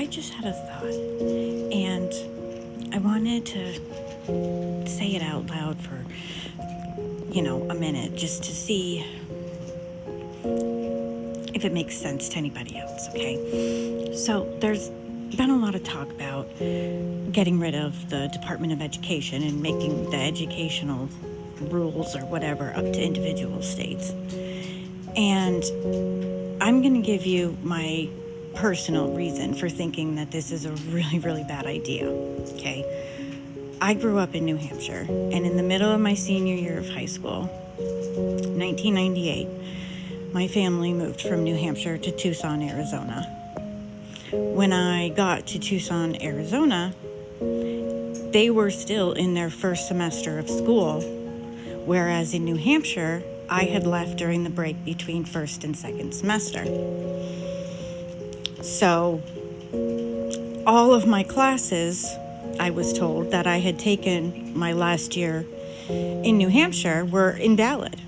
I just had a thought, and I wanted to say it out loud for, a minute, just to see if it makes sense to anybody else, okay? So there's been a lot of talk about getting rid of the Department of Education and making the educational rules or whatever up to individual states. And I'm going to give you my personal reason for thinking that this is a really, really bad idea, okay? I grew up in New Hampshire, and in the middle of my senior year of high school, 1998, my family moved from New Hampshire to Tucson, Arizona. When I got to Tucson, Arizona, they were still in their first semester of school, whereas in New Hampshire, I had left during the break between first and second semester. So all of my classes, I was told, that I had taken my last year in New Hampshire were invalid.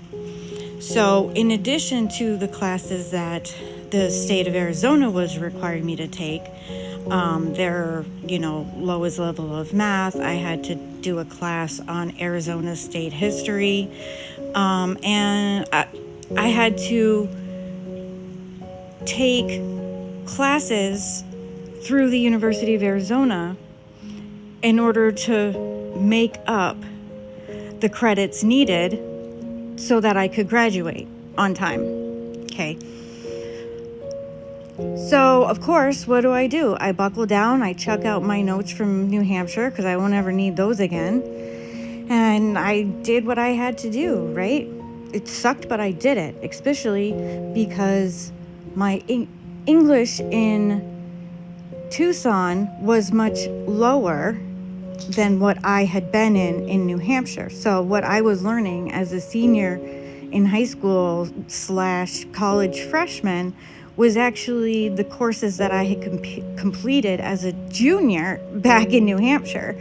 So in addition to the classes that the state of Arizona was requiring me to take, their, lowest level of math, I had to do a class on Arizona state history, and I had to take classes through the University of Arizona in order to make up the credits needed so that I could graduate on time, okay? So, of course, what do? I buckle down, I chuck out my notes from New Hampshire, because I won't ever need those again, and I did what I had to do, right? It sucked, but I did it, especially because my English in Tucson was much lower than what I had been in New Hampshire. So what I was learning as a senior in high school / college freshman was actually the courses that I had completed as a junior back in New Hampshire.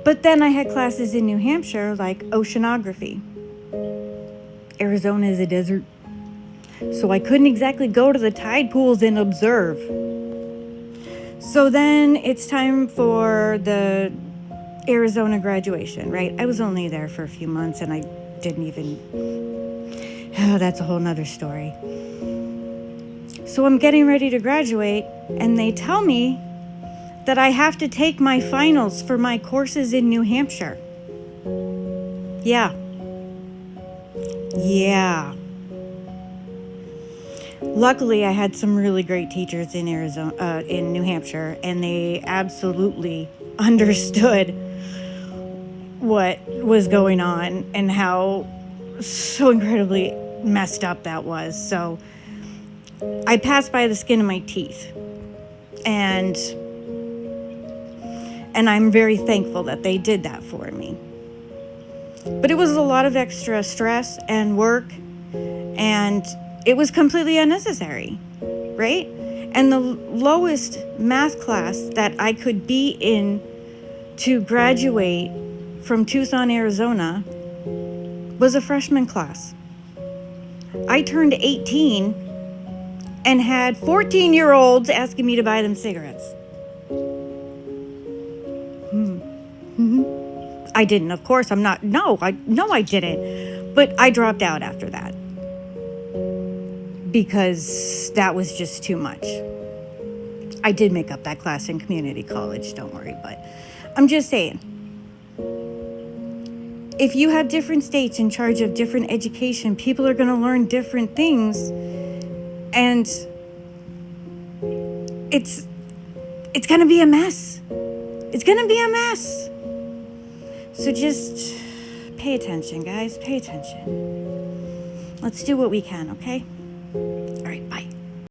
But then I had classes in New Hampshire like oceanography. Arizona is a desert, so I couldn't exactly go to the tide pools and observe. So then it's time for the Arizona graduation, right? I was only there for a few months and I didn't even... that's a whole nother story. So I'm getting ready to graduate and they tell me that I have to take my finals for my courses in New Hampshire. Yeah. Luckily, I had some really great teachers in in New Hampshire, and they absolutely understood what was going on and how so incredibly messed up that was. So I passed by the skin of my teeth, and I'm very thankful that they did that for me. But it was a lot of extra stress and work, and it was completely unnecessary, right? And the lowest math class that I could be in to graduate from Tucson, Arizona was a freshman class. I turned 18 and had 14-year-olds asking me to buy them cigarettes. I didn't, of course. I didn't. But I dropped out after that because that was just too much. I did make up that class in community college, don't worry, but I'm just saying, if you have different states in charge of different education, people are going to learn different things, and it's going to be a mess. It's going to be a mess. So just pay attention, guys. Pay attention. Let's do what we can, okay? All right, bye.